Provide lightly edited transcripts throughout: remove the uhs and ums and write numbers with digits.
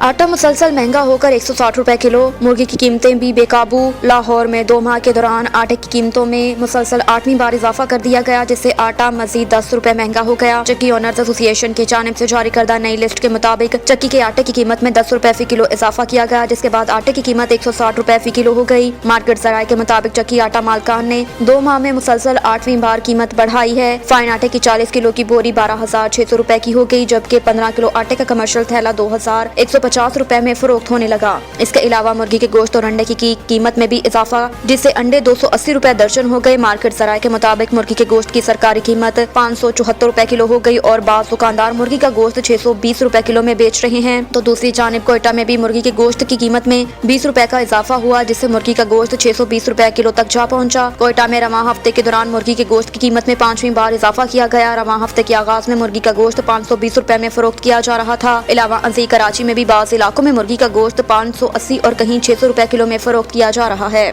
आटा मुसलसल महंगा होकर 160 रुपए किलो। मुर्गी की कीमतें भी बेकाबू। लाहौर में 2 माह के दौरान आटे की कीमतों में मुसलसल 8वीं बार इजाफा कर दिया गया, जिससे आटा मजीद 10 रुपए महंगा हो गया। चक्की ओनर्स एसोसिएशन की जानिब से जारी करदा नई लिस्ट के मुताबिक चक्की के आटे की कीमत में 10 रुपए फी किलो इजाफा किया गया, जिसके बाद आटे की कीमत 160 रुपए फी किलो हो गई। मार्केट जराये के मुताबिक चक्की आटा मालकान ने 2 माह में मुसलसल 8वीं बार कीमत बढ़ाई है। फाइन आटे की 40 किलो की बोरी 12,600 रुपए की हो गई, जबकि 15 किलो आटे का कमर्शियल थैला 2,150 रुपए में फरोख्त होने लगा। इसके अलावा मुर्गी के गोश्त और अंडे की कीमत में भी इजाफा, जिससे अंडे 280 रुपए दर्जन हो गए। मार्केट जराये के मुताबिक मुर्गी के गोश्त की सरकारी कीमत 574 रुपए किलो हो गई और बाज़ दुकानदार मुर्गी का गोश्त 620 रुपए किलो में बेच रहे हैं। तो दूसरी जानिब कोयटा में भी मुर्गी के गोश्त की कीमत में 20 रुपए का इजाफा हुआ, जिससे मुर्गी का गोश्त 620 रुपए किलो तक जा पहुंचा। कोयटा में रवां हफ्ते के दौरान मुर्गी के गोश्त की कीमत में 5वीं बार इजाफा किया गया। रवां हफ्ते के आगाज में मुर्गी का गोश्त 520 रुपए में फरोख्त किया जा रहा था। अलावा अंजी कराची में भी बाज़ इलाकों में मुर्गी का गोश्त 580 और कहीं 600 रुपए किलो में फरोख्त किया जा रहा है।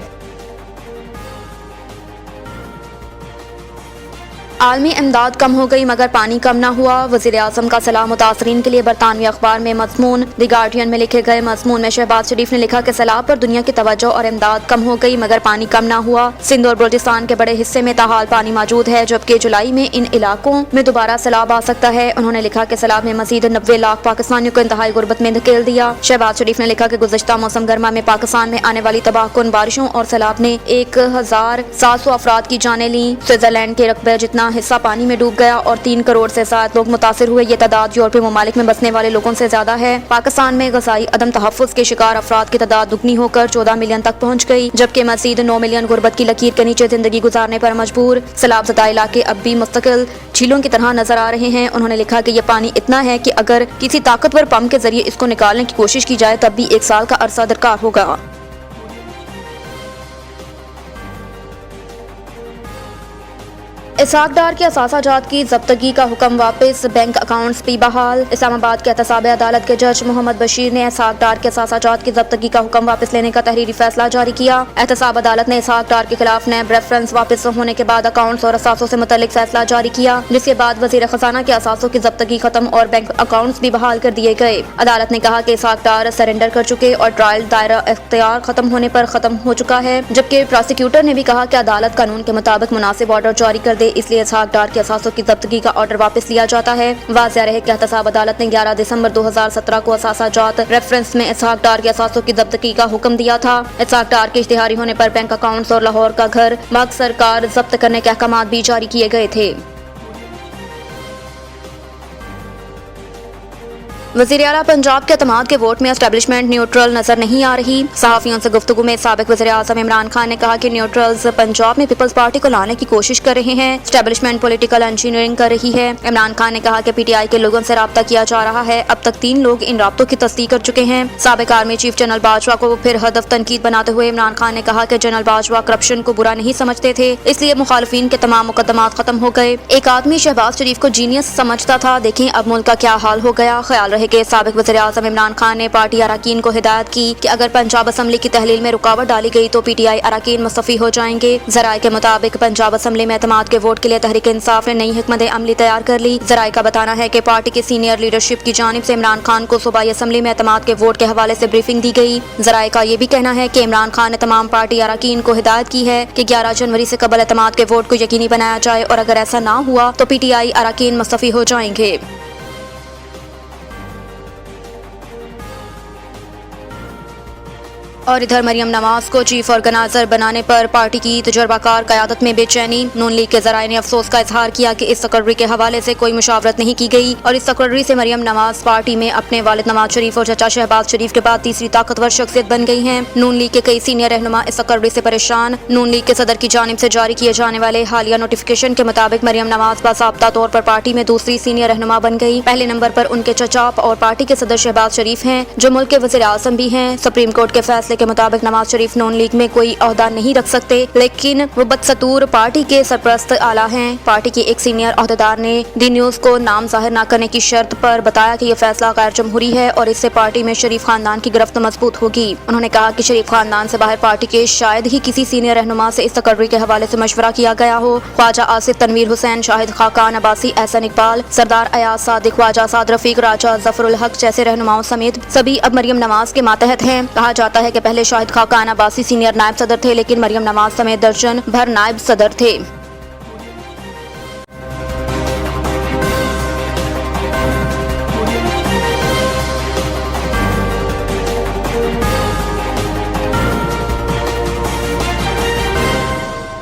आलमी इमदाद कम हो गई मगर पानी कम न हुआ। वज़ीर आज़म का सलाह मुतासरीन के लिए बरतानवी अखबार में मज़मून। द गार्डियन में लिखे गए मज़मून में शहबाज शरीफ ने लिखा कि सैलाब पर दुनिया की तवज्जो और इमदाद कम हो गई मगर पानी कम न हुआ। सिंध और बलोचिस्तान के बड़े हिस्से में ताहाल पानी मौजूद है, जबकि जुलाई में इन इलाकों में दोबारा सैलाब आ सकता है। उन्होंने लिखा कि सैलाब में मजीद 90 लाख पाकिस्तानियों को इंतहाई गुर्बत में धकेल दिया। शहबाज शरीफ ने लिखा कि गुज़श्ता मौसम गर्मा में पाकिस्तान में आने वाली तबाहकुन बारिशों और सैलाब ने 1700 अफराद की जानें ली। स्विट्जरलैंड के रकबे जितना हिस्सा पानी में डूब गया और 3 करोड़ से ज्यादा लोग मुतासिर हुए। ये तादाद यूरोपीय ममालिक में बसने वाले लोगों से ज्यादा है। पाकिस्तान में गज़ाई अदम तहफ़्फ़ुज़ के शिकार अफराद की तादाद दुगनी होकर 14 मिलियन तक पहुँच गई, जबकि मज़ीद 9 मिलियन गुर्बत की लकीर के नीचे जिंदगी गुजारने पर मजबूर। सैलाब ज़दा इलाके अब भी मुस्तकिल झीलों की तरह नजर आ रहे हैं। उन्होंने लिखा कि यह पानी इतना है कि अगर किसी ताकतवर पंप के जरिए इसको निकालने की कोशिश की जाए तब भी 1 साल का अरसा दरकार होगा। इसहाक डार के असासा जात की जब्तगी का हुक्म वापस, बैंक अकाउंट्स भी बहाल। इस्लामाबाद के एहतसाब अदालत के जज मोहम्मद बशीर ने इसहाक डार के असासा जात की जब्तगी का हुक्म वापस लेने का तहरीरी फैसला जारी किया। एहतसाब अदालत ने इसहाक डार के खिलाफ नैब रेफरेंस वापस होने के बाद अकाउंट्स और असासों से मुतल्लिक फैसला जारी किया, जिसके बाद वजीर खजाना के असासों की जब्तगी खत्म और बैंक अकाउंट्स भी बहाल कर दिए गए। अदालत ने कहा कि इसहाक डार सरेंडर कर चुके और ट्रायल दायरा इख्तियार खत्म होने पर खत्म हो चुका है, जबकि प्रोसिक्यूटर ने भी कहा कि अदालत कानून के मुताबिक मुनासिब ऑर्डर जारी कर दे, इसलिए इसहाक डार के असासों की जब्तगी का ऑर्डर वापस लिया जाता है। वाज़ेह रहे कि एहतसाब अदालत ने 11 दिसंबर 2017 को असासा जात रेफरेंस में इसहाक डार के असासों की जब्तगी का हुक्म दिया था। इसहाक डार के इश्तिहारी होने पर बैंक अकाउंट्स और लाहौर का घर बाग सरकार जब्त करने के अहकाम भी जारी किए गए थे। वज़ीर आला पंजाब के अतमाद के वोट में एस्टेब्लिशमेंट न्यूट्रल नजर नहीं आ रही। सहाफियों से गुफ्तगू में साबिक वज़ीर आज़म इमरान खान ने कहा कि न्यूट्रल्स पंजाब में पीपल्स पार्टी को लाने की कोशिश कर रहे हैं। एस्टेब्लिशमेंट पॉलिटिकल इंजीनियरिंग कर रही है। इमरान खान ने कहा कि PTI के लोगों से राब्ता किया जा रहा है। अब तक 3 लोग इन राब्तों की तस्दीक कर चुके हैं। साबिक आर्मी चीफ जनरल बाजवा को फिर हदफ तनकीद बनाते हुए इमरान खान ने कहा कि जनरल बाजवा करप्शन को बुरा नहीं समझते थे, इसलिए मुखालिफिन के तमाम मुकदमात खत्म हो गए। एक आदमी शहबाज शरीफ को जीनियस समझता था, देखें अब मुल्क का क्या हाल हो गया। ख्याल रहे कि साबिक वज़ीर आज़म इमरान खान ने पार्टी अरकान को हिदायत की कि अगर पंजाब असम्बली की तहलील में रुकावट डाली गई तो PTI अरकान मुस्तफ़ी हो जाएंगे। ज़राए के मुताबिक पंजाब असम्बली में एतमाद के वोट के लिए तहरीक इंसाफ ने नई हिकमत अमली तैयार कर ली। ज़राए का बताना है कि पार्टी की सीनियर लीडरशिप की जानिब से इमरान खान को सूबाई असम्बली में एतमाद के वोट के हवाले से ब्रीफिंग दी गई। ज़राए का ये भी कहना है कि इमरान खान ने तमाम पार्टी अरकान को हिदायत की है कि 11 जनवरी से कबल एतमाद के वोट को यकीनी बनाया जाए और अगर ऐसा ना हुआ तो PTI अरकान मुस्तफ़ी हो जाएंगे। और इधर मरियम नवाज को चीफ ऑर्गेनाइजर बनाने पर पार्टी की तजर्बाकार क़यादत में बेचैनी। नून लीग के ज़राए ने अफसोस का इजहार किया कि इस तकर्री के हवाले से कोई मुशावरत नहीं की गई और इस तकर्री से मरियम नवाज पार्टी में अपने वालिद नवाज शरीफ और चचा शहबाज शरीफ के बाद तीसरी ताकतवर शख्सियत बन गई हैं। नून लीग के कई सीनियर रहनुमा इस तकर्री से परेशान। नून लीग के सदर की जानिब से जारी किए जाने वाले हालिया नोटिफिकेशन के मुताबिक मरियम नवाज बाज़ाब्ता तौर पर पार्टी में दूसरी सीनियर रहनुमा बन गई। पहले नंबर पर उनके चचा और पार्टी के सदर शहबाज शरीफ हैं, जो मुल्क के वज़ीर आज़म भी हैं। सुप्रीम कोर्ट के फैसले के मुताबिक नवाज शरीफ नून लीग में कोई ओहदा नहीं रख सकते, लेकिन वो बदस्तूर पार्टी के सरपरस्त आला हैं। पार्टी के एक सीनियर ओहदेदार ने दी न्यूज को नाम जाहिर न करने की शर्त पर बताया कि यह फैसला गैर जमहूरी है और इससे पार्टी में शरीफ खानदान की गिरफ्त मजबूत होगी। उन्होंने कहा कि शरीफ खानदान से बाहर पार्टी के शायद ही किसी सीनियर रहनुमा से इस तकर्री के हवाले से मशवरा किया गया हो। ख्वाजा आसिफ, तनवीर हुसैन, शाहिद खाकान अब्बासी, एहसन इकबाल, सरदार अयाज सादिक, ख्वाजा साद रफीक, राजा जफरुल हक जैसे रहनुमाओं समेत सभी अब मरियम नवाज के मातहत हैं। कहा जाता है कि पहले शाहिद खाकान अब्बासी सीनियर नायब सदर थे, लेकिन मरियम नवाज समेत दर्जन भर नायब सदर थे।